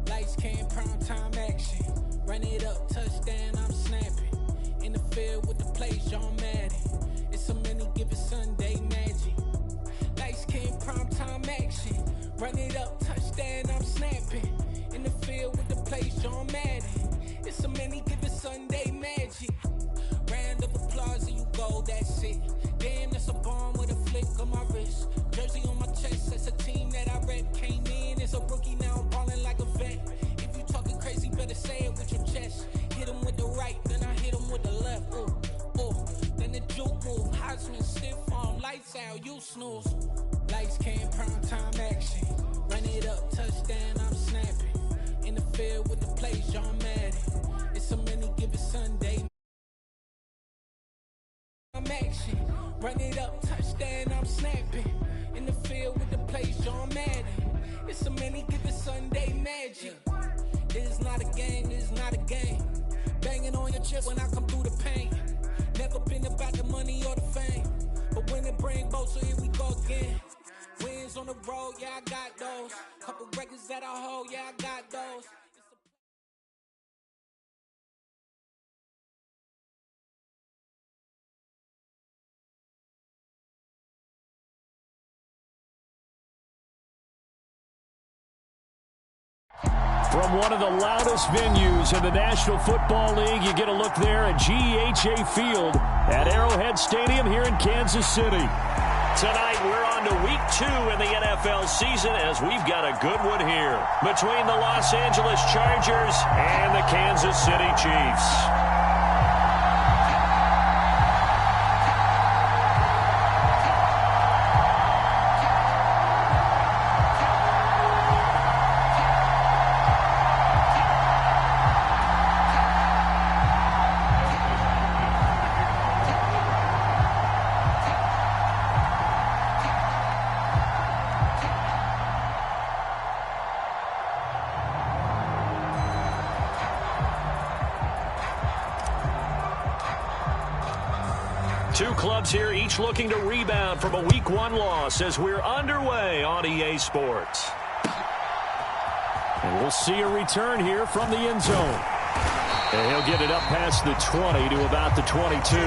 Lights came, prime time action. Run it up, touchdown, I'm snapping. In the field with the plays, John Madden. It's a many given Sunday magic. Lights came, prime time action. Run it up, touchdown, I'm snapping. In the field with the plays, John Madden. It's a many given Sunday magic. Round of applause and you go, that's it. Damn, that's a bomb with a flick on my wrist. Jersey on my chest, that's a team that I rep. Came in as a rookie, now I'm ballin' like a vet. If you talking crazy, better say it with your chest. Hit him with the right, then I hit him with the left. Ooh, ooh. Then the juke move, Heisman stiff arm, lights out, you snooze. Lights came, prime time action. Run it up, touchdown, I'm snapping. In the field with the plays, John Madden. It's a many given Sunday. I'm action. Run it up, touchdown, I'm snapping. In the field with the plays, John Madden. It's a many given Sunday magic. This is not a game, this is not a game. Banging on your chest when I come through the pain. Never been about the money or the fame. But when it bring both, so here we go again. Wins on the road, yeah, I got those. Couple records that I hold, yeah, I got those. From one of the loudest venues in the National Football League, you get a look there at GEHA Field at Arrowhead Stadium here in Kansas City. Tonight, we're on to week 2 in the NFL season as we've got a good one here between the Los Angeles Chargers and the Kansas City Chiefs. Two clubs here, each looking to rebound from a Week 1 loss as we're underway on EA Sports. And we'll see a return here from the end zone. And he'll get it up past the 20 to about the 22.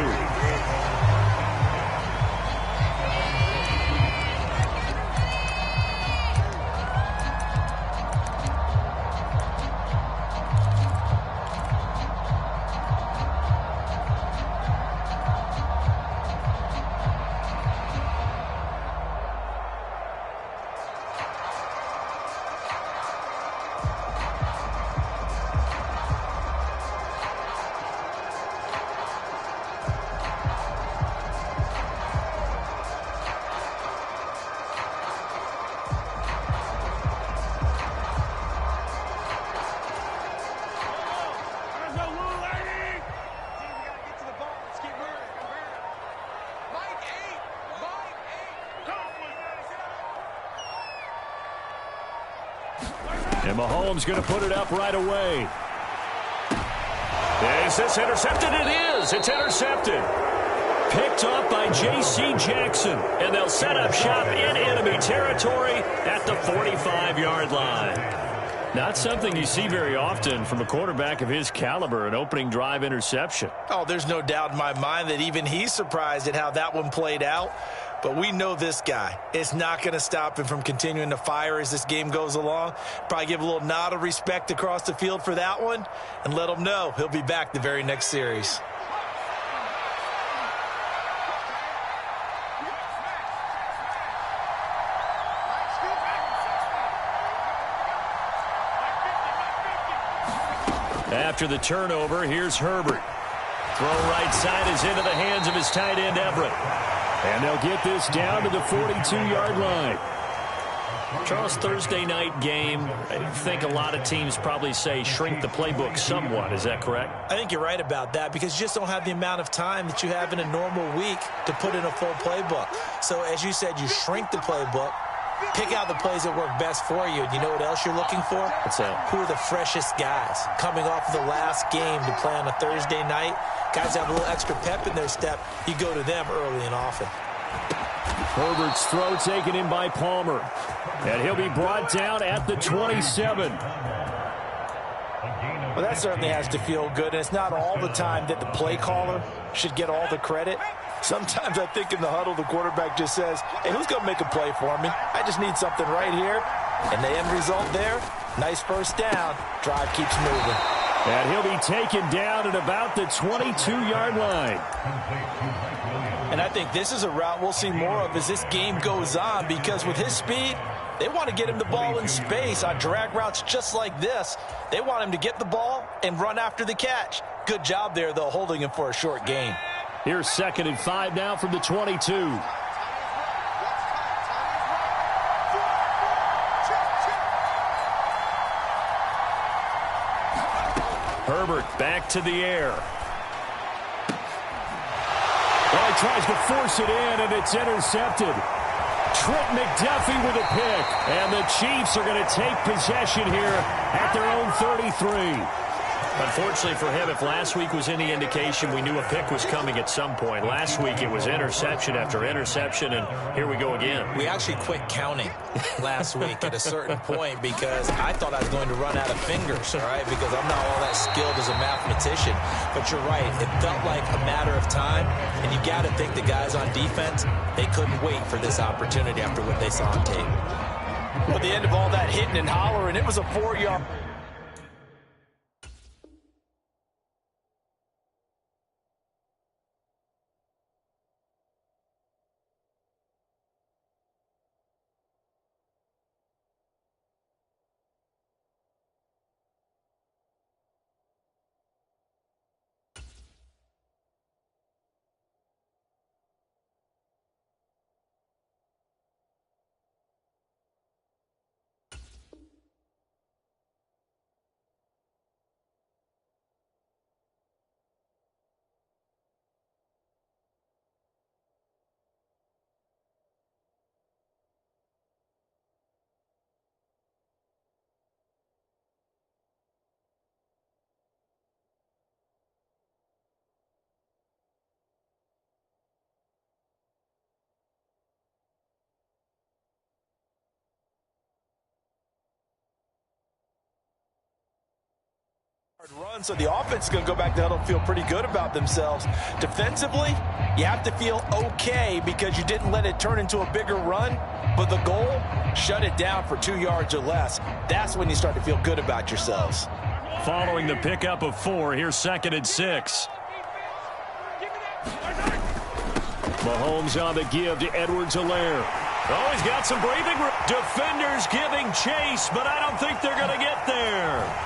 And Mahomes going to put it up right away. Is this intercepted? It is. It's intercepted. Picked up by J.C. Jackson. And they'll set up shop in enemy territory at the 45-yard line. Not something you see very often from a quarterback of his caliber, an opening drive interception. Oh, there's no doubt in my mind that even he's surprised at how that one played out. But we know this guy is not going to stop him from continuing to fire as this game goes along. Probably give a little nod of respect across the field for that one and let him know he'll be back the very next series. After the turnover, here's Herbert. Throw right side is into the hands of his tight end, Everett. And they'll get this down to the 42-yard line. Charles, Thursday night game, I think a lot of teams probably say shrink the playbook somewhat. Is that correct? I think you're right about that because you just don't have the amount of time that you have in a normal week to put in a full playbook. So, as you said, you shrink the playbook, pick out the plays that work best for you. And you know what else you're looking for? What's that? Who are the freshest guys coming off of the last game to play on a Thursday night? Guys have a little extra pep in their step. You go to them early and often. Herbert's throw taken in by Palmer. And he'll be brought down at the 27. Well, that certainly has to feel good. And it's not all the time that the play caller should get all the credit. Sometimes I think in the huddle, the quarterback just says, hey, who's going to make a play for me? I just need something right here. And the end result there, nice first down. Drive keeps moving. And he'll be taken down at about the 22-yard line. And I think this is a route we'll see more of as this game goes on, because with his speed, they want to get him the ball in space on drag routes just like this. They want him to get the ball and run after the catch. Good job there, though, holding him for a short gain. Here's 2nd and 5 now from the 22. Herbert back to the air. Well, he tries to force it in, and it's intercepted. Trent McDuffie with a pick. And the Chiefs are going to take possession here at their own 33. Unfortunately for him, if last week was any indication, we knew a pick was coming at some point. Last week it was interception after interception, and here we go again. We actually quit counting last week at a certain point because I thought I was going to run out of fingers, all right, because I'm not all that skilled as a mathematician. But you're right. It felt like a matter of time, and you got to think the guys on defense, they couldn't wait for this opportunity after what they saw on tape. At the end of all that hitting and hollering, it was a 4-yard. Run, so the offense is going to go back to huddle and feel pretty good about themselves. Defensively, you have to feel okay because you didn't let it turn into a bigger run, but the goal, shut it down for 2 yards or less. That's when you start to feel good about yourselves. Following the pickup of 4, here's 2nd and 6. Mahomes on the give to Edwards-Helaire. Oh, he's got some breathing room. Defenders giving chase, but I don't think they're going to get there.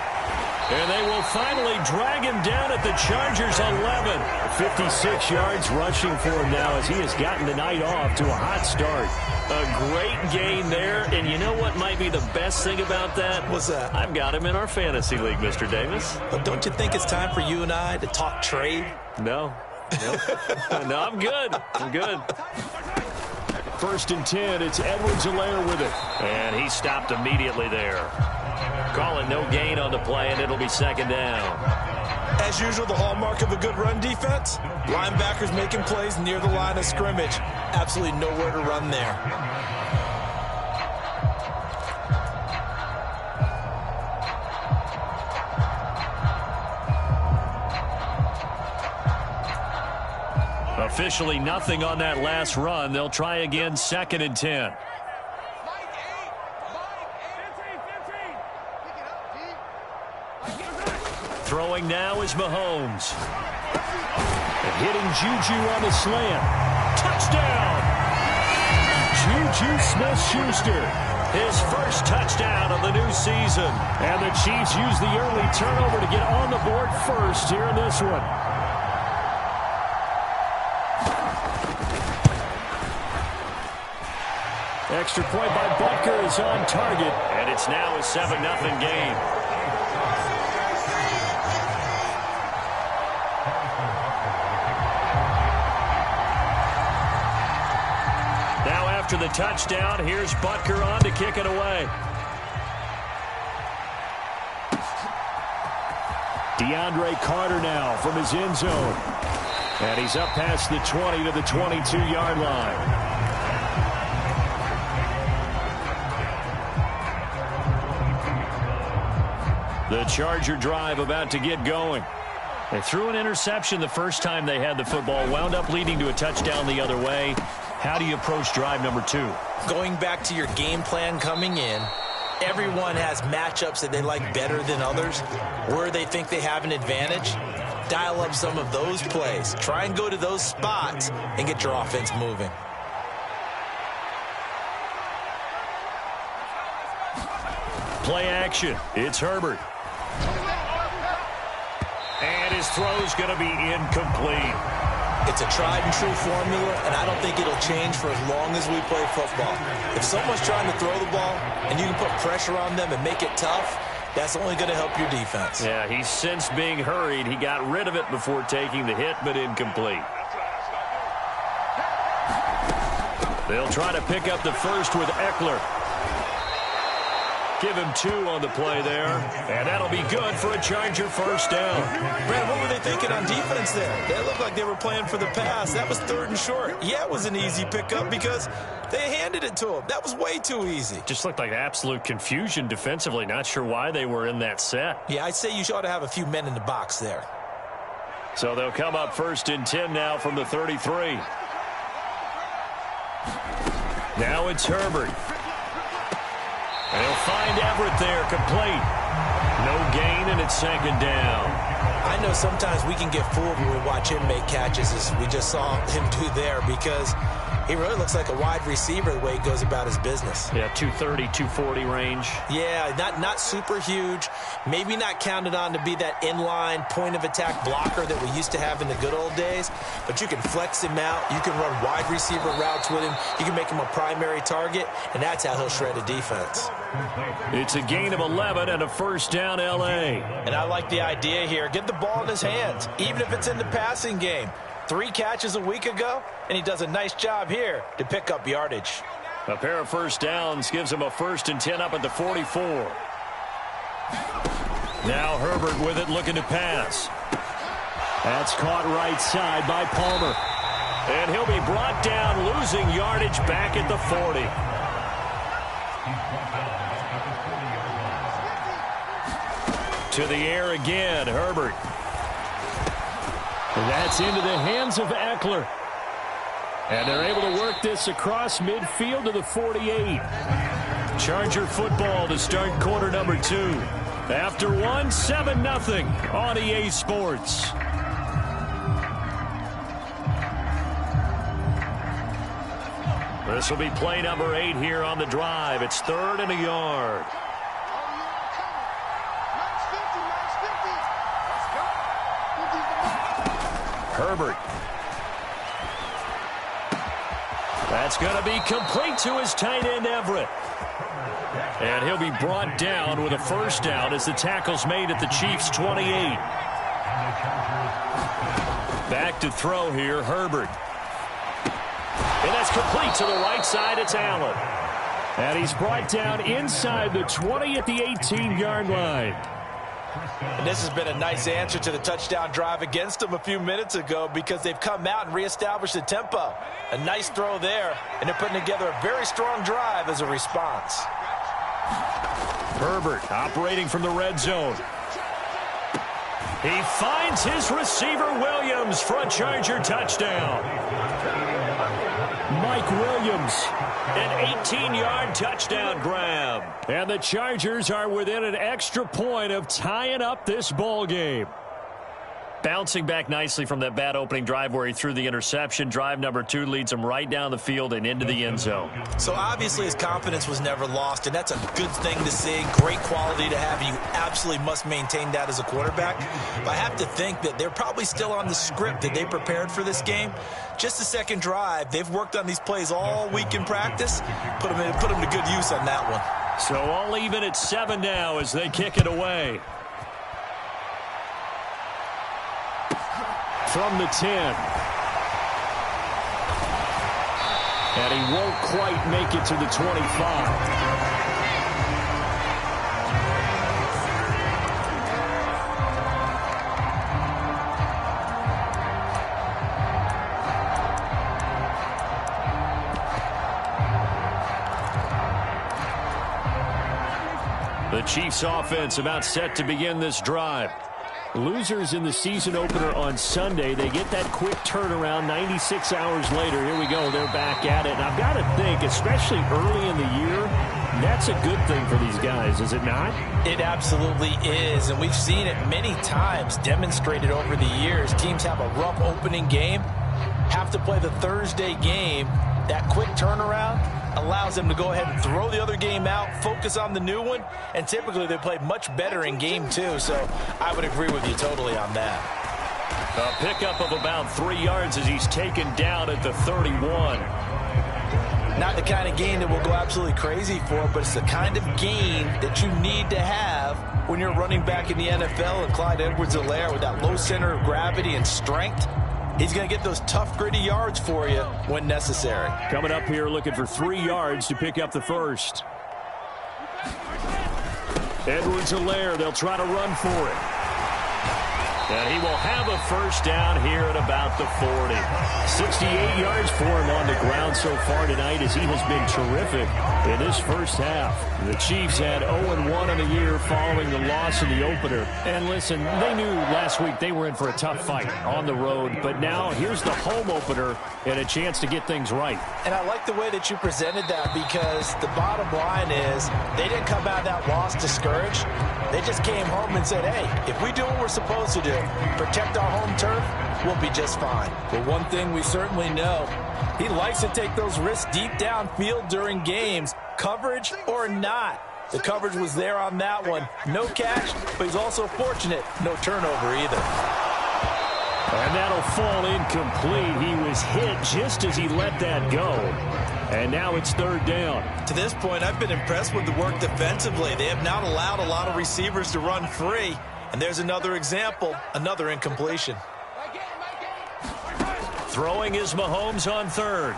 And they will finally drag him down at the Chargers 11. 56 yards rushing for him now as he has gotten the night off to a hot start. A great gain there, and you know what might be the best thing about that? What's that? I've got him in our fantasy league, Mr. Davis. But don't you think it's time for you and I to talk trade? No. No, I'm good. I'm good. 1st and 10, it's Edwards-Helaire with it. And he stopped immediately there. Call it no gain on the play, and it'll be 2nd down. As usual, the hallmark of a good run defense, linebackers making plays near the line of scrimmage. Absolutely nowhere to run there. Officially nothing on that last run. They'll try again, 2nd and 10. Throwing now is Mahomes. And hitting Juju on the slant. Touchdown! Juju Smith-Schuster. His first touchdown of the new season. And the Chiefs use the early turnover to get on the board first here in this one. Extra point by Butker is on target. And it's now a 7-0 game. Now after the touchdown, here's Butker on to kick it away. DeAndre Carter now from his end zone. And he's up past the 20 to the 22-yard line. The Charger drive about to get going. They threw an interception the first time they had the football, wound up leading to a touchdown the other way. How do you approach drive number 2? Going back to your game plan coming in, everyone has matchups that they like better than others, where they think they have an advantage. Dial up some of those plays. Try and go to those spots and get your offense moving. Play action. It's Herbert. And his throw's going to be incomplete. It's a tried and true formula, and I don't think it'll change for as long as we play football. If someone's trying to throw the ball and you can put pressure on them and make it tough, that's only going to help your defense. Yeah, he's since being hurried. He got rid of it before taking the hit, but incomplete. They'll try to pick up the first with Eckler. Give him 2 on the play there, and that'll be good for a Charger first down. Brad, what were they thinking on defense there? They looked like they were playing for the pass. That was 3rd and short. Yeah, it was an easy pickup because they handed it to him. That was way too easy. Just looked like absolute confusion defensively. Not sure why they were in that set. Yeah, I'd say you ought to have a few men in the box there. So they'll come up 1st and 10 now from the 33. Now it's Herbert. They'll find Everett there, complete. No gain, and it's 2nd down. I know sometimes we can get fooled when we watch him make catches, as we just saw him do there, because he really looks like a wide receiver the way he goes about his business. Yeah, 230, 240 range. Yeah, not super huge. Maybe not counted on to be that inline point-of-attack blocker that we used to have in the good old days, but you can flex him out. You can run wide receiver routes with him. You can make him a primary target, and that's how he'll shred a defense. It's a gain of 11 and a 1st down, L.A. And I like the idea here. Get the ball in his hands, even if it's in the passing game. 3 catches a week ago, and he does a nice job here to pick up yardage. A pair of 1st downs gives him a 1st and 10 up at the 44. Now Herbert with it, looking to pass. That's caught right side by Palmer. And he'll be brought down, losing yardage back at the 40. To the air again, Herbert. And that's into the hands of Eckler. And they're able to work this across midfield to the 48. Charger football to start quarter number 2. After 1, 7-0 on EA Sports. This will be play number 8 here on the drive. It's 3rd and a yard. Herbert. That's going to be complete to his tight end, Everett. And he'll be brought down with a 1st down as the tackle's made at the Chiefs' 28. Back to throw here, Herbert. And that's complete to the right side. It's Allen. And he's brought down inside the 20 at the 18-yard line. And this has been a nice answer to the touchdown drive against them a few minutes ago, because they've come out and reestablished the tempo. A nice throw there, and they're putting together a very strong drive as a response. Herbert operating from the red zone. He finds his receiver, Williams, for a Charger touchdown. Mike Williams, an 18-yard touchdown grab. And the Chargers are within an extra point of tying up this ball game. Bouncing back nicely from that bad opening drive where he threw the interception. Drive number 2 leads him right down the field and into the end zone. So obviously his confidence was never lost, and that's a good thing to see. Great quality to have. You absolutely must maintain that as a quarterback. But I have to think that they're probably still on the script that they prepared for this game. Just the second drive, they've worked on these plays all week in practice. Put them to good use on that one. So all even at 7 now as they kick it away. From the 10. And he won't quite make it to the 25. The Chiefs offense about set to begin this drive. Losers in the season opener on Sunday, they get that quick turnaround 96 hours later. Here we go. They're back at it. And I've got to think, especially early in the year, that's a good thing for these guys, is it not? It absolutely is, and we've seen it many times demonstrated over the years. Teams have a rough opening game, have to play the Thursday game. That quick turnaround allows them to go ahead and throw the other game out, focus on the new one, and typically they play much better in game 2, so I would agree with you totally on that. A pickup of about 3 yards as he's taken down at the 31. Not the kind of gain that we'll go absolutely crazy for, but it's the kind of gain that you need to have when you're running back in the NFL. And Clyde Edwards-Helaire with that low center of gravity and strength, he's going to get those tough, gritty yards for you when necessary. Coming up here looking for 3 yards to pick up the first. Edwards-Helaire, they'll try to run for it. And he will have a first down here at about the 40. 68 yards for him on the ground so far tonight as he has been terrific in this first half. The Chiefs had 0-1 in the year following the loss in the opener. And listen, they knew last week they were in for a tough fight on the road. But now here's the home opener and a chance to get things right. And I like the way that you presented that, because the bottom line is they didn't come out of that loss discouraged. They just came home and said, hey, if we do what we're supposed to do, protect our home turf, we'll be just fine. But one thing we certainly know, he likes to take those risks deep downfield during games, coverage or not. The coverage was there on that one. No catch, but he's also fortunate. No turnover either. And that'll fall incomplete. He was hit just as he let that go. And now it's third down. To this point, I've been impressed with the work defensively. They have not allowed a lot of receivers to run free. And there's another example, another incompletion. Throwing is Mahomes on third.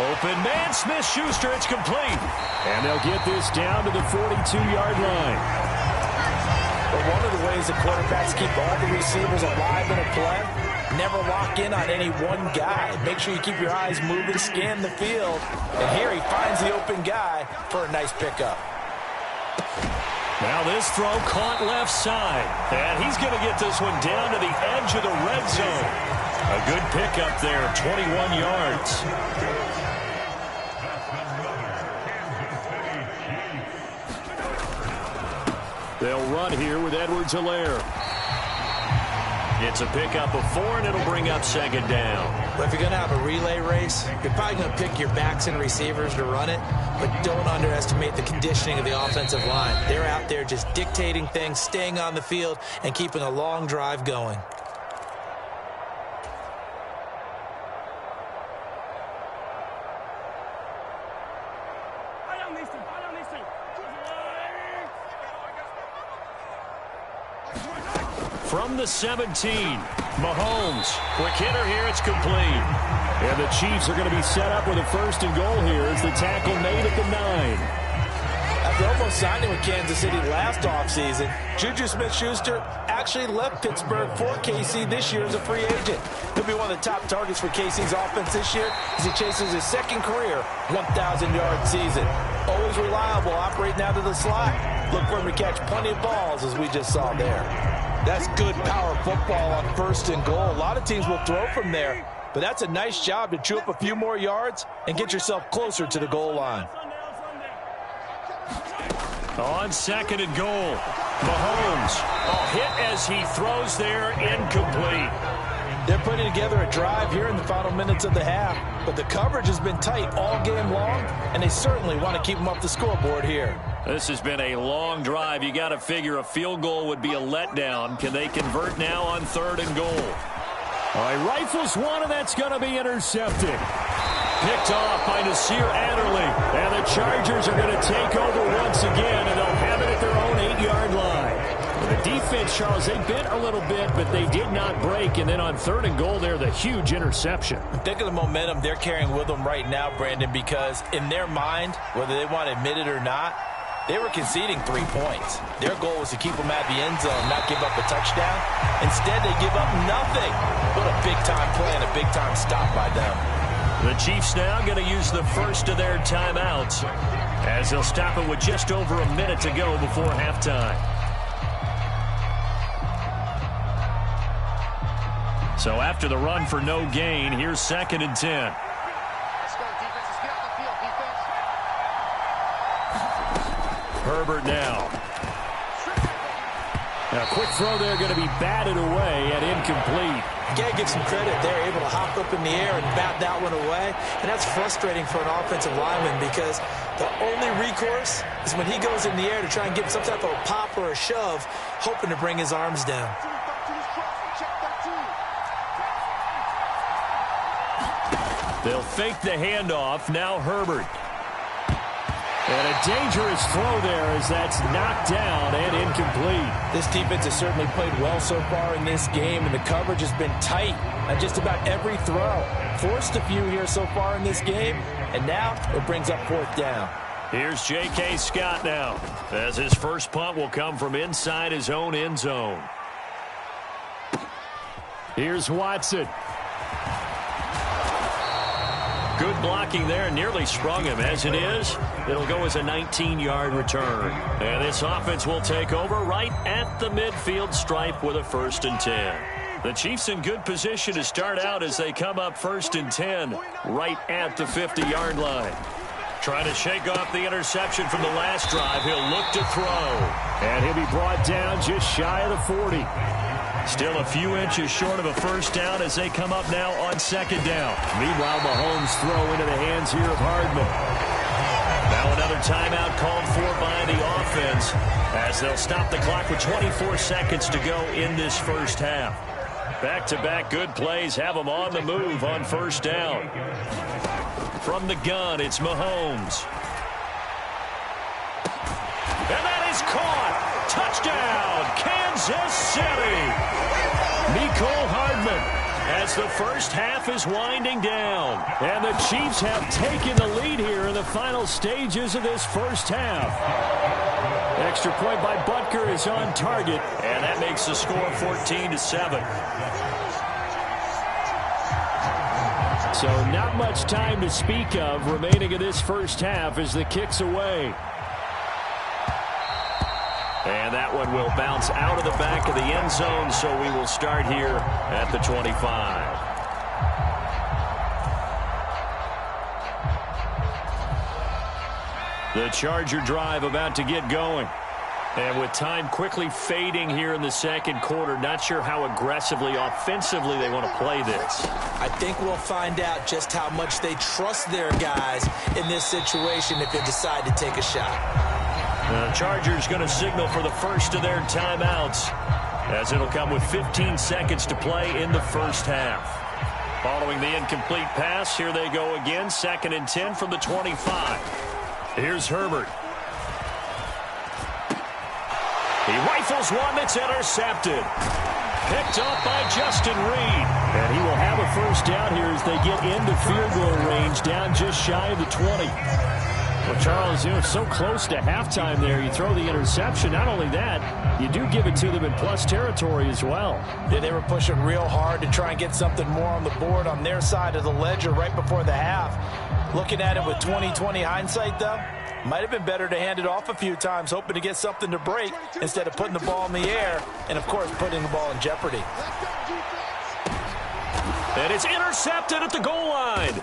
Open man, Smith-Schuster, it's complete. And they'll get this down to the 42-yard line. But one of the ways the quarterbacks keep all the receivers alive in a play, never lock in on any one guy. Make sure you keep your eyes moving, scan the field. And here he finds the open guy for a nice pickup. Now this throw caught left side. And he's going to get this one down to the edge of the red zone. A good pickup there, 21 yards. They'll run here with Edwards-Helaire. It's a pickup of 4, and it'll bring up second down. But if you're going to have a relay race, you're probably going to pick your backs and receivers to run it, but don't underestimate the conditioning of the offensive line. They're out there just dictating things, staying on the field, and keeping a long drive going. From the 17, Mahomes. Quick hitter here, it's complete. And the Chiefs are going to be set up with a first and goal here as the tackle made at the 9. After almost signing with Kansas City last offseason, Juju Smith-Schuster actually left Pittsburgh for KC this year as a free agent. He'll be one of the top targets for KC's offense this year as he chases his second career 1,000-yard season. Always reliable, operating out of the slot. Look for him to catch plenty of balls, as we just saw there. That's good power football on first and goal. A lot of teams will throw from there, but that's a nice job to chew up a few more yards and get yourself closer to the goal line. On second and goal, Mahomes. Hit as he throws there, incomplete. They're putting together a drive here in the final minutes of the half, but the coverage has been tight all game long, and they certainly want to keep them off the scoreboard here. This has been a long drive. You got to figure a field goal would be a letdown. Can they convert now on third and goal? All right, rifles one, and that's going to be intercepted. Picked off by Nasir Adderley. And the Chargers are going to take over once again, and they'll have it at their own 8-yard line. And the defense, Charles, they bent a little bit, but they did not break. And then on third and goal there, the huge interception. Think of the momentum they're carrying with them right now, Brandon, because in their mind, whether they want to admit it or not, they were conceding 3 points. Their goal was to keep them at the end zone, not give up a touchdown. Instead, they give up nothing. What a big-time play and a big-time stop by them. The Chiefs now going to use the first of their timeouts. as they'll stop it with just over a minute to go before halftime. So after the run for no gain, here's 2nd and 10. Let's go, defense. Let's get off the field, defense. Herbert now. A quick throw there going to be batted away and incomplete. Can't give some credit. They're able to hop up in the air and bat that one away. And that's frustrating for an offensive lineman because the only recourse is when he goes in the air to try and get some type of a pop or a shove, hoping to bring his arms down. They'll fake the handoff. Now Herbert. And a dangerous throw there as that's knocked down and incomplete. This defense has certainly played well so far in this game, and the coverage has been tight on just about every throw. Forced a few here so far in this game, and now it brings up 4th down. Here's J.K. Scott now, as his first punt will come from inside his own end zone. Here's Watson. Good blocking there, nearly sprung him. As it is, it'll go as a 19-yard return. And this offense will take over right at the midfield stripe with a 1st and 10. The Chiefs in good position to start out as they come up 1st and 10 right at the 50-yard line. Trying to shake off the interception from the last drive. He'll look to throw. And he'll be brought down just shy of the 40. Still a few inches short of a 1st down as they come up now on 2nd down. Meanwhile, Mahomes throw into the hands here of Hardman. Now another timeout called for by the offense as they'll stop the clock with 24 seconds to go in this first half. Back-to-back good plays have them on the move on 1st down. From the gun, it's Mahomes. And that is caught. Touchdown, Kansas City. Mecole Hardman as the first half is winding down. And the Chiefs have taken the lead here in the final stages of this first half. Extra point by Butker is on target. And that makes the score 14-7. So not much time to speak of remaining in this first half as the kick's away. And that one will bounce out of the back of the end zone, so we will start here at the 25. The Charger drive about to get going. And with time quickly fading here in the 2nd quarter, not sure how aggressively, offensively they want to play this. I think we'll find out just how much they trust their guys in this situation if they decide to take a shot. The Chargers going to signal for the first of their timeouts as it'll come with 15 seconds to play in the first half. Following the incomplete pass, here they go again, 2nd and 10 from the 25. Here's Herbert. He rifles one that's intercepted. Picked off by Justin Reed. And he will have a 1st down here as they get into field goal range, down just shy of the 20. Well, Charles, it's so close to halftime there. You throw the interception. Not only that, you do give it to them in plus territory as well. Yeah, they were pushing real hard to try and get something more on the board on their side of the ledger right before the half. Looking at it with 20/20 hindsight, though, might have been better to hand it off a few times, hoping to get something to break instead of putting the ball in the air and, of course, putting the ball in jeopardy. And it's intercepted at the goal line.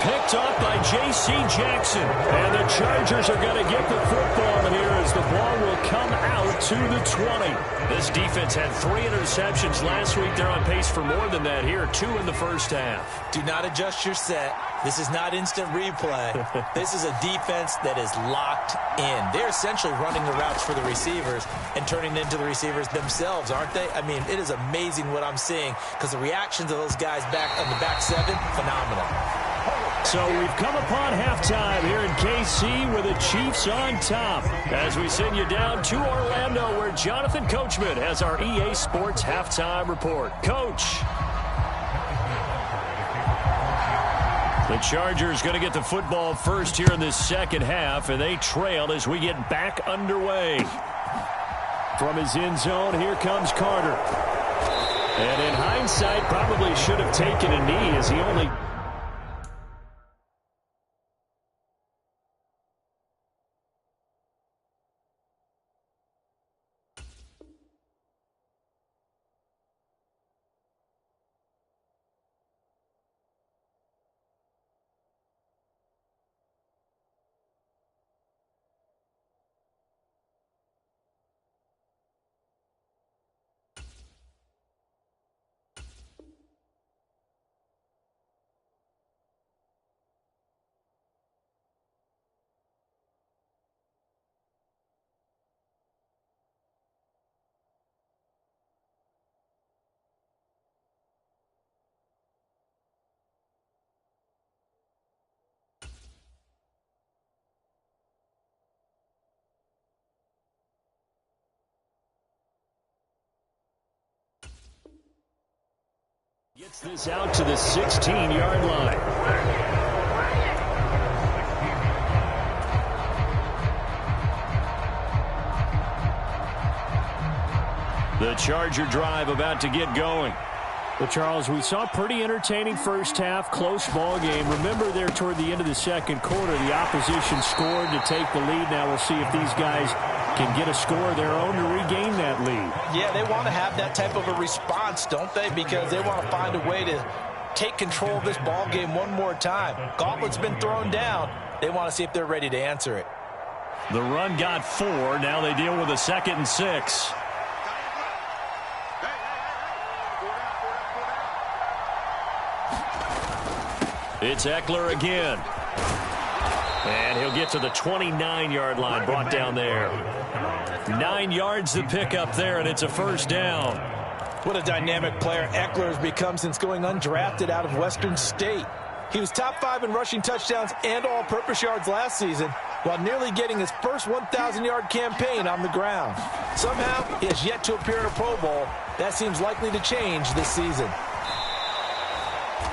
Picked up by J.C. Jackson. And the Chargers are going to get the football here as the ball will come out to the 20. This defense had 3 interceptions last week. They're on pace for more than that here. 2 in the first half. Do not adjust your set. This is not instant replay. This is a defense that is locked in. They're essentially running the routes for the receivers and turning them into the receivers themselves, aren't they? I mean, it is amazing what I'm seeing because the reactions of those guys back on the back 7, phenomenal. So we've come upon halftime here in KC with the Chiefs on top as we send you down to Orlando where Jonathan Coachman has our EA Sports halftime report. Coach. The Chargers going to get the football first here in this second half, and they trail as we get back underway. From his end zone, here comes Carter. And in hindsight, probably should have taken a knee as he only Gets this out to the 16-yard line. The Charger drive about to get going. Well, Charles, we saw a pretty entertaining first half, close ball game. Remember there toward the end of the second quarter, the opposition scored to take the lead. Now we'll see if these guys can get a score of their own to regain that lead. Yeah, they want to have that type of a response, don't they? Because they want to find a way to take control of this ball game one more time. Gauntlet's been thrown down. They want to see if they're ready to answer it. The run got 4. Now they deal with a 2nd and 6. It's Eckler again. And he'll get to the 29-yard line, brought down there. 9 yards to pick up there, and it's a first down. What a dynamic player Eckler has become since going undrafted out of Western State. He was top 5 in rushing touchdowns and all-purpose yards last season, while nearly getting his first 1,000-yard campaign on the ground. Somehow, he has yet to appear in a Pro Bowl. That seems likely to change this season.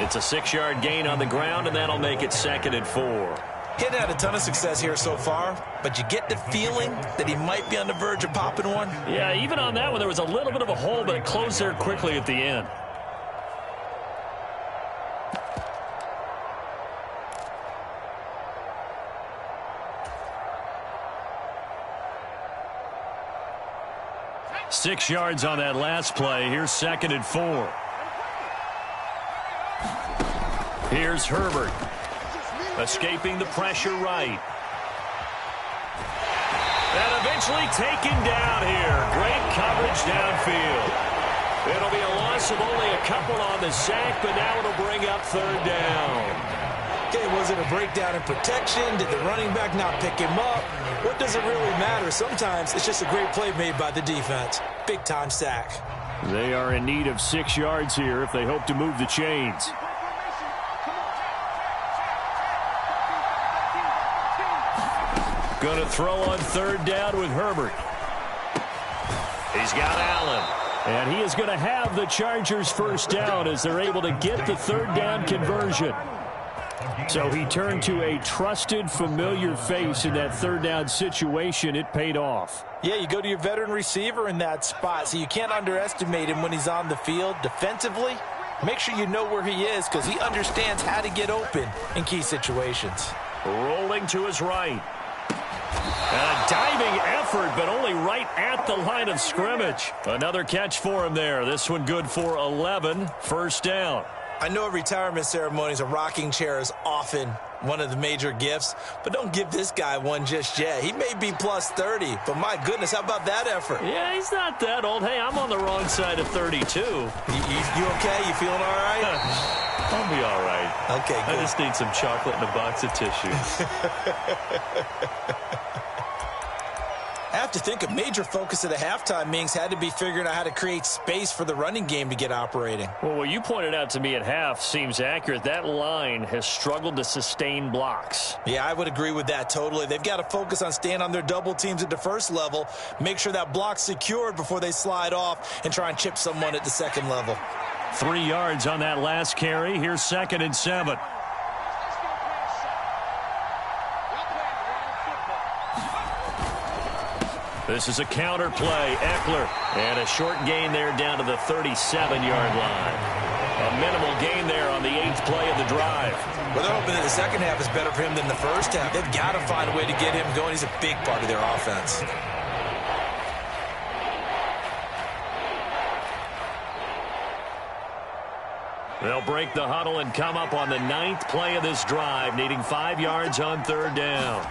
It's a 6-yard gain on the ground, and that'll make it 2nd and 4. He hadn't had a ton of success here so far, but you get the feeling that he might be on the verge of popping one. Yeah, even on that one, there was a little bit of a hole, but it closed there quickly at the end. Six yards on that last play. Here's 2nd and 4. Here's Herbert. Escaping the pressure right. And eventually taken down here. Great coverage downfield. It'll be a loss of only a couple on the sack, but now it'll bring up 3rd down. Okay, was it a breakdown in protection? Did the running back not pick him up? What does it really matter? Sometimes it's just a great play made by the defense. Big-time sack. They are in need of 6 yards here if they hope to move the chains. Going to throw on 3rd down with Herbert. He's got Allen. And he is going to have the Chargers first down as they're able to get the 3rd down conversion. So he turned to a trusted, familiar face in that 3rd down situation. It paid off. Yeah, you go to your veteran receiver in that spot, so you can't underestimate him when he's on the field. Defensively, make sure you know where he is because he understands how to get open in key situations. Rolling to his right. And a diving effort, but only right at the line of scrimmage. Another catch for him there. This one good for 11. First down. I know at retirement ceremonies, a rocking chair is often one of the major gifts, but don't give this guy one just yet. He may be plus 30, but my goodness, how about that effort? Yeah, he's not that old. Hey, I'm on the wrong side of 32. You okay? You feeling all right? I'll be all right. Okay, good. I just need some chocolate and a box of tissues. I have to think a major focus of the halftime meetings had to be figuring out how to create space for the running game to get operating. Well, what you pointed out to me at half seems accurate. That line has struggled to sustain blocks. Yeah, I would agree with that totally. They've got to focus on staying on their double teams at the first level, make sure that block's secured before they slide off and try and chip someone at the second level. 3 yards on that last carry. Here's 2nd and 7. This is a counter play. Eckler. And a short gain there down to the 37-yard line. A minimal gain there on the 8th play of the drive. Well, they're hoping that the second half is better for him than the first half. They've got to find a way to get him going. He's a big part of their offense. They'll break the huddle and come up on the 9th play of this drive, needing 5 yards on 3rd down.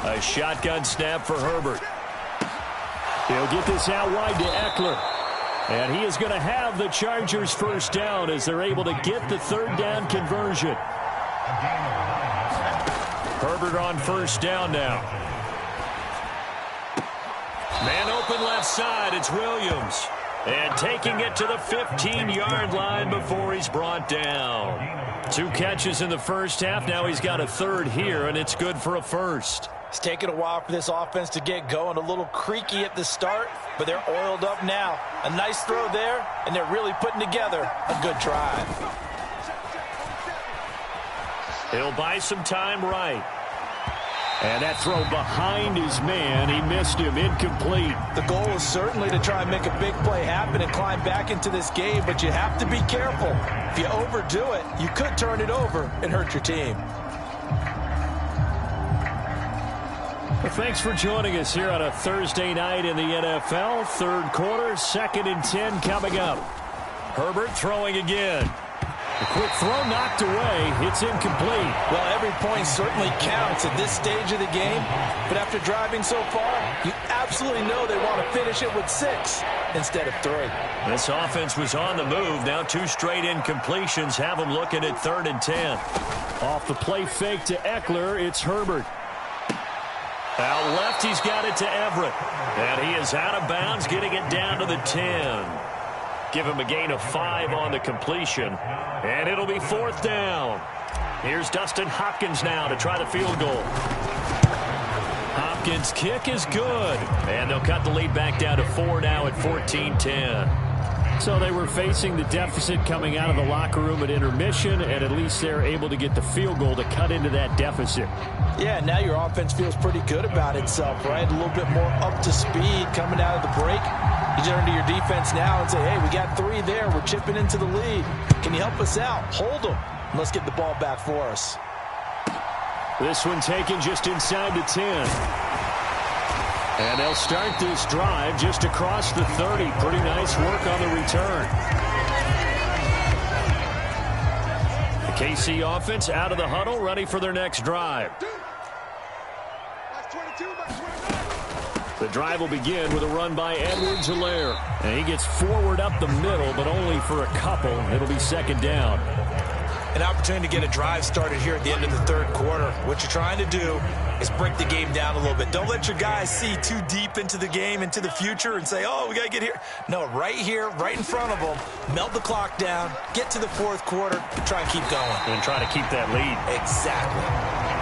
A shotgun snap for Herbert. He'll get this out wide to Eckler. And he is going to have the Chargers first down as they're able to get the 3rd down conversion. Herbert on first down now. Man open left side. It's Williams. And taking it to the 15-yard line before he's brought down. 2 catches in the first half. Now he's got a 3rd here, and it's good for a first. It's taken a while for this offense to get going. A little creaky at the start, but they're oiled up now. A nice throw there, and they're really putting together a good drive. He'll buy some time right. And that throw behind his man, he missed him, incomplete. The goal is certainly to try and make a big play happen and climb back into this game, but you have to be careful. If you overdo it, you could turn it over and hurt your team. Well, thanks for joining us here on a Thursday night in the NFL. Third quarter, 2nd and 10 coming up. Herbert throwing again. A quick throw knocked away. It's incomplete. Well, every point certainly counts at this stage of the game. But after driving so far, you absolutely know they want to finish it with 6 instead of 3. This offense was on the move. Now 2 straight incompletions have them looking at 3rd and 10. Off the play fake to Eckler, it's Herbert. Out left, he's got it to Everett. And he is out of bounds, getting it down to the 10. Give him a gain of 5 on the completion. And it'll be 4th down. Here's Dustin Hopkins now to try the field goal. Hopkins' kick is good. And they'll cut the lead back down to 4 now at 14-10. So they were facing the deficit coming out of the locker room at intermission, and at least they're able to get the field goal to cut into that deficit. Yeah, now your offense feels pretty good about itself, right? A little bit more up to speed coming out of the break. You turn to your defense now and say, hey, we got 3 there. We're chipping into the lead. Can you help us out? Hold them. Let's get the ball back for us. This one taken just inside the 10. And they'll start this drive just across the 30. Pretty nice work on the return. The KC offense out of the huddle, ready for their next drive. The drive will begin with a run by Edwards-Helaire. And he gets forward up the middle, but only for a couple. It'll be 2nd down. An opportunity to get a drive started here at the end of the 3rd quarter. What you're trying to do is break the game down a little bit. Don't let your guys see too deep into the game, into the future, and say, oh, we got to get here. No, right here, right in front of them, melt the clock down, get to the 4th quarter, and try and keep going. And try to keep that lead. Exactly.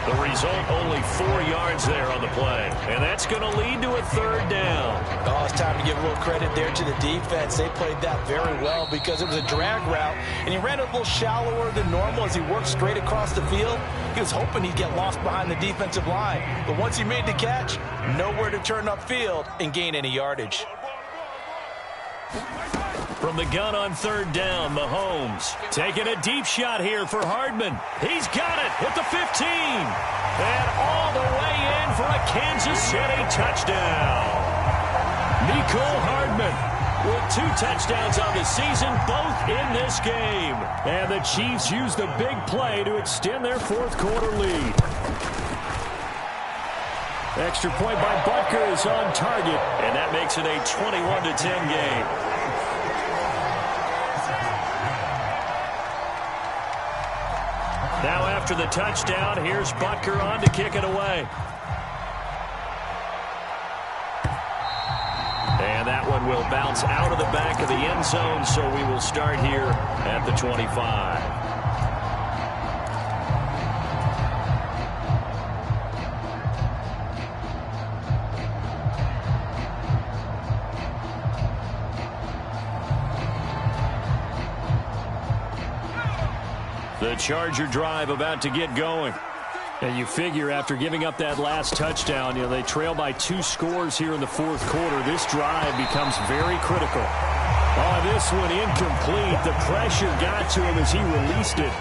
The result, only 4 yards there on the play. And that's going to lead to a 3rd down. Oh, it's time to give a little credit there to the defense. They played that very well because it was a drag route, and he ran it a little shallower than normal as he worked straight across the field. He was hoping he'd get lost behind the defensive line. But once he made the catch, nowhere to turn upfield and gain any yardage. From the gun on 3rd down, Mahomes taking a deep shot here for Hardman. He's got it at the 15. And all the way in for a Kansas City touchdown. Mecole Hardman with 2 touchdowns on the season, both in this game. And the Chiefs use the big play to extend their 4th quarter lead. Extra point by Butker is on target. And that makes it a 21-10 game. Now after the touchdown, here's Butker on to kick it away. And that one will bounce out of the back of the end zone, so we will start here at the 25. The Charger drive about to get going. And you figure after giving up that last touchdown, they trail by 2 scores here in the 4th quarter. This drive becomes very critical. Oh, this one incomplete. The pressure got to him as he released it.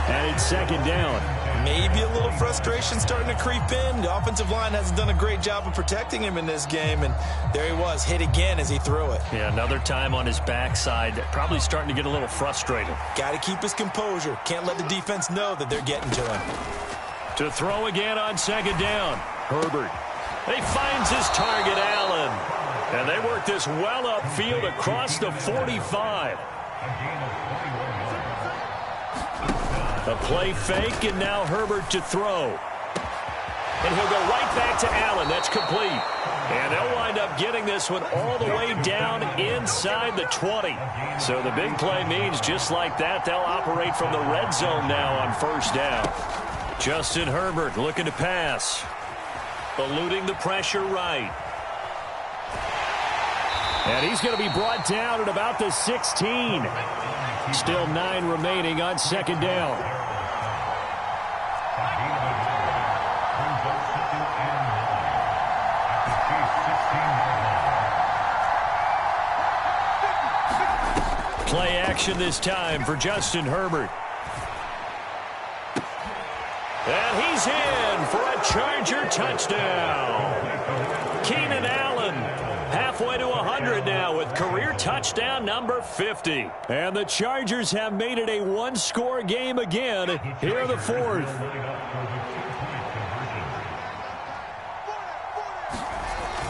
And it's 2nd down. Maybe a little frustration starting to creep in. The offensive line hasn't done a great job of protecting him in this game. And there he was, hit again as he threw it. Yeah, another time on his backside. Probably starting to get a little frustrated. Got to keep his composure. Can't let the defense know that they're getting to him. To throw again on 2nd down. Herbert. He finds his target, Allen. And they work this well upfield across the 45. A play fake, and now Herbert to throw. And he'll go right back to Allen. That's complete. And they'll wind up getting this one all the way down inside the 20. So the big play means just like that, they'll operate from the red zone now on 1st down. Justin Herbert looking to pass. eluding the pressure right. And he's going to be brought down at about the 16. Still 9 remaining on second down. Play action this time for Justin Herbert. And he's in for a Charger touchdown. Keenan Allen halfway to 100 now with career touchdown number 50. And the Chargers have made it a one-score game again here in the fourth.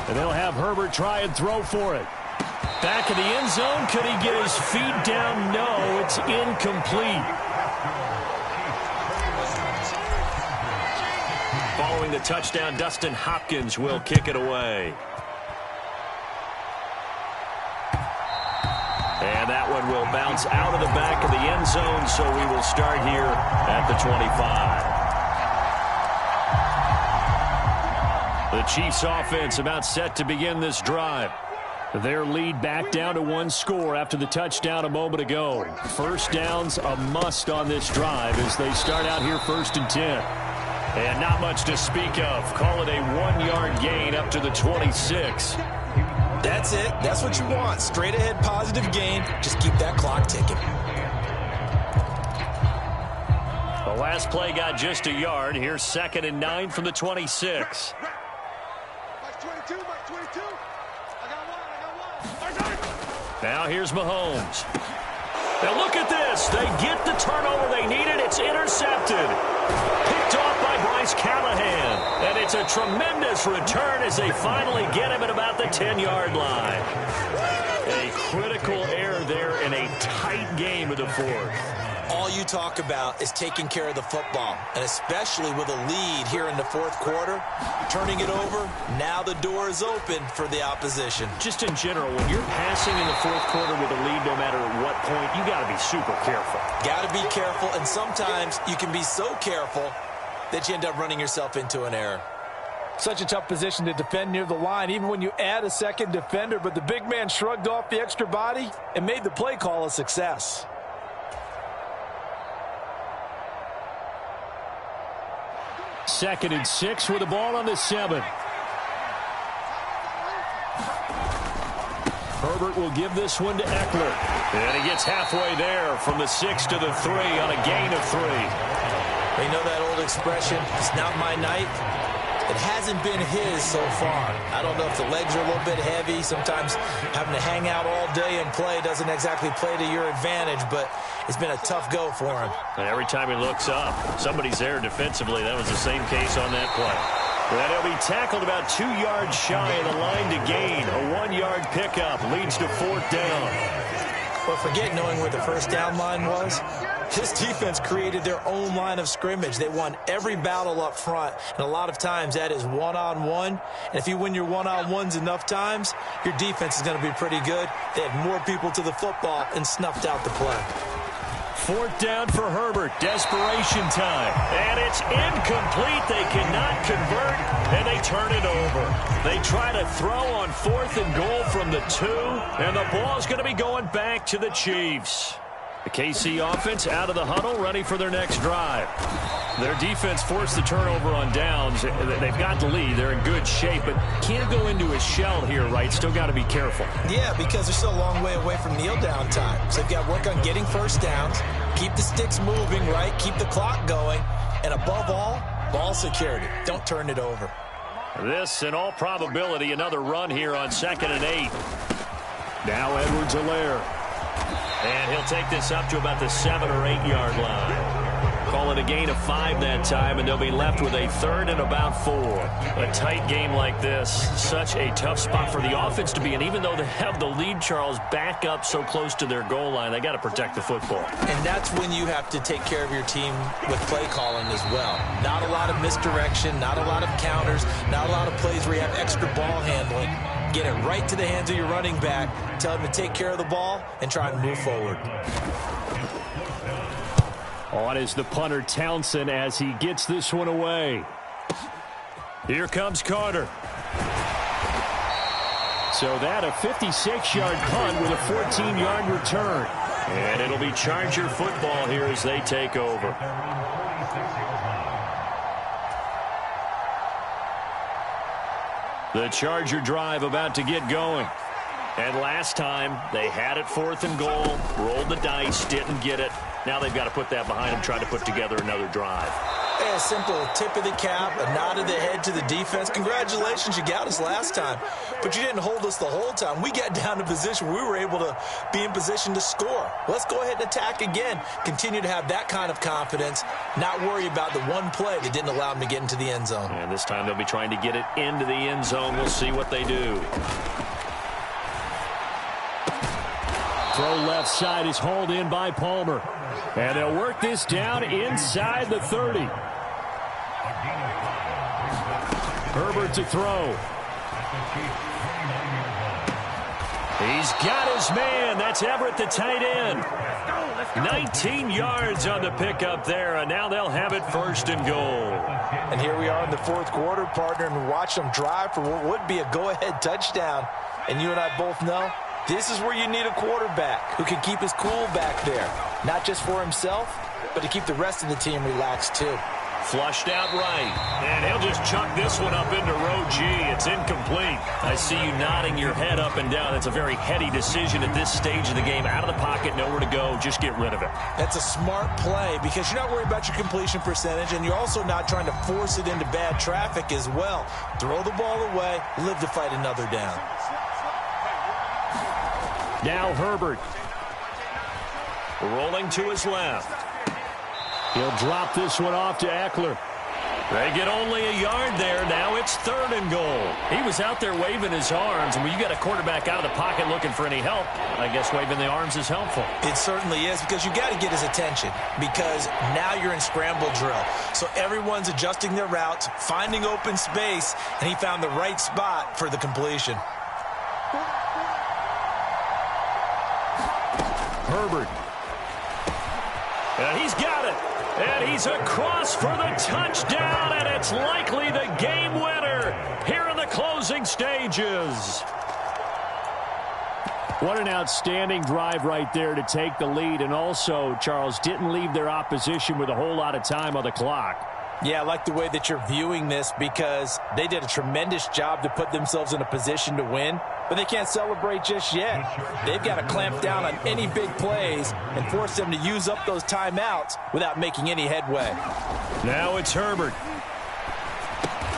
And they'll have Herbert try and throw for it. Back in the end zone. Could he get his feet down? No, it's incomplete. Following the touchdown, Dustin Hopkins will kick it away. And that one will bounce out of the back of the end zone, so we will start here at the 25. The Chiefs offense about set to begin this drive. Their lead back down to 1 score after the touchdown a moment ago. First downs a must on this drive as they start out here 1st and 10. And not much to speak of. Call it a 1-yard gain up to the 26. That's it. That's what you want. Straight ahead positive gain. Just keep that clock ticking. The last play got just a yard. Here's 2nd and 9 from the 26. Now here's Mahomes. Now look at this. They get the turnover they needed. It's intercepted. Picked off by Bryce Callahan. And it's a tremendous return as they finally get him at about the 10-yard line. A critical error there in a tight game of the fourth. All you talk about is taking care of the football, and especially with a lead here in the fourth quarter, turning it over, now the door is open for the opposition. Just in general, when you're passing in the fourth quarter with a lead, no matter what point, you got to be super careful. Got to be careful, and sometimes you can be so careful that you end up running yourself into an error. Such a tough position to defend near the line, even when you add a second defender, but the big man shrugged off the extra body and made the play call a success. Second and 6 with the ball on the 7. Herbert will give this one to Eckler. And he gets halfway there from the 6 to the 3 on a gain of 3. They know that old expression, it's not my night. It hasn't been his so far. I don't know if the legs are a little bit heavy. Sometimes having to hang out all day and play doesn't exactly play to your advantage, but it's been a tough go for him. And every time he looks up, somebody's there defensively. That was the same case on that play. And he'll be tackled about 2 yards shy of the line to gain. A 1-yard pickup leads to 4th down. But forget knowing where the first down line was. This defense created their own line of scrimmage. They won every battle up front, and a lot of times that is one-on-one. And if you win your one-on-ones enough times, your defense is going to be pretty good. They had more people to the football and snuffed out the play. 4th down for Herbert. Desperation time. And it's incomplete. They cannot convert, and they turn it over. They try to throw on 4th and goal from the 2, and the ball's going to be going back to the Chiefs. The KC offense out of the huddle, ready for their next drive. Their defense forced the turnover on downs. They've got the lead. They're in good shape, but can't go into a shell here, right? Still got to be careful. Yeah, because they're still a long way away from kneel down time. So they've got to work on getting first downs, keep the sticks moving, right? Keep the clock going, and above all, ball security. Don't turn it over. This, in all probability, another run here on 2nd and 8. Now Edwards-Helaire. And he'll take this up to about the 7 or 8 yard line. Call it a gain of 5 that time, and they'll be left with a 3rd and about 4. A tight game like this, such a tough spot for the offense to be in. Even though they have the lead, Charles, back up so close to their goal line, they got to protect the football. And that's when you have to take care of your team with play calling as well. Not a lot of misdirection, not a lot of counters, not a lot of plays where you have extra ball handling. Get it right to the hands of your running back, tell him to take care of the ball, and try and move forward. On is the punter Townsend as he gets this one away. Here comes Carter. So that a 56-yard punt with a 14-yard return. And it'll be Charger football here as they take over. The Charger drive about to get going. And last time, they had it 4th and goal, rolled the dice, didn't get it. Now they've got to put that behind them, try to put together another drive. A simple tip of the cap, a nod of the head to the defense. Congratulations, you got us last time. But you didn't hold us the whole time. We got down to position where we were able to be in position to score. Let's go ahead and attack again. Continue to have that kind of confidence, not worry about the one play that didn't allow them to get into the end zone. And this time they'll be trying to get it into the end zone. We'll see what they do. Throw left side is hauled in by Palmer. And they'll work this down inside the 30. Herbert to throw. He's got his man. That's Everett, the tight end. 19 yards on the pickup there, and now they'll have it 1st and goal. And here we are in the 4th quarter, partner, and watch them drive for what would be a go-ahead touchdown. And you and I both know this is where you need a quarterback who can keep his cool back there. Not just for himself, but to keep the rest of the team relaxed too. Flushed out right. And he'll just chuck this one up into row G. It's incomplete. I see you nodding your head up and down. It's a very heady decision at this stage of the game. Out of the pocket, nowhere to go. Just get rid of it. That's a smart play because you're not worried about your completion percentage, and you're also not trying to force it into bad traffic as well. Throw the ball away, live to fight another down. Now Herbert. Rolling to his left. He'll drop this one off to Eckler. They get only a yard there. Now it's 3rd and goal. He was out there waving his arms, and when you got a quarterback out of the pocket looking for any help, I guess waving the arms is helpful. It certainly is, because you got to get his attention, because now you're in scramble drill. So everyone's adjusting their routes, finding open space, and he found the right spot for the completion. Herbert. And he's got it. And he's across for the touchdown, and it's likely the game winner here in the closing stages. What an outstanding drive right there to take the lead, and also, Charles, didn't leave their opposition with a whole lot of time on the clock. Yeah, I like the way that you're viewing this, because they did a tremendous job to put themselves in a position to win, but they can't celebrate just yet. They've got to clamp down on any big plays and force them to use up those timeouts without making any headway. Now it's Herbert.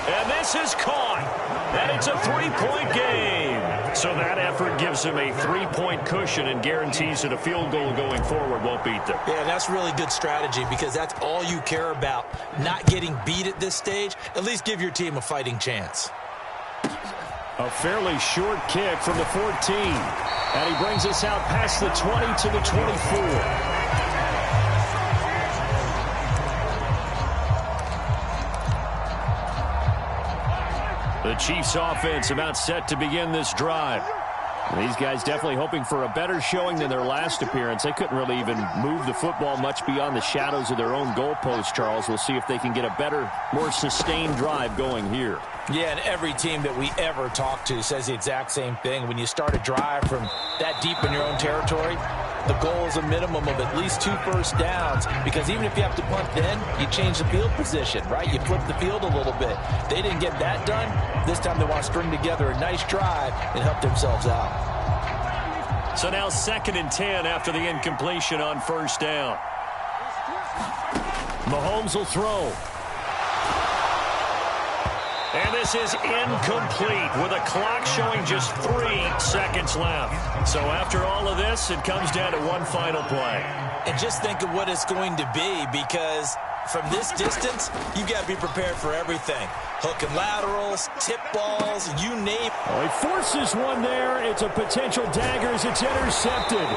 And this is caught. And it's a 3-point game. So that effort gives them a 3-point cushion and guarantees that a field goal going forward won't beat them. Yeah, that's really good strategy, because that's all you care about. Not getting beat at this stage. At least give your team a fighting chance. A fairly short kick from the 14. And he brings us out past the 20 to the 24. The Chiefs offense about set to begin this drive. These guys definitely hoping for a better showing than their last appearance. They couldn't really even move the football much beyond the shadows of their own goalpost, Charles. We'll see if they can get a better, more sustained drive going here. Yeah, and every team that we ever talk to says the exact same thing. When you start a drive from that deep in your own territory, the goal is a minimum of at least 2 first downs, because even if you have to punt then, you change the field position, right? You flip the field a little bit. They didn't get that done. This time they want to string together a nice drive and help themselves out. So now 2nd and 10 after the incompletion on 1st down. Mahomes will throw. And this is incomplete with a clock showing just 3 seconds left. So after all of this, it comes down to one final play. And just think of what it's going to be, because from this distance, you've got to be prepared for everything. Hook and laterals, tip balls, you name it. Well, he forces one there. It's a potential dagger as it's intercepted.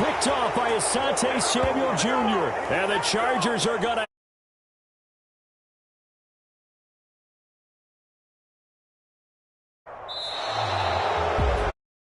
Picked off by Asante Samuel Jr. And the Chargers are going to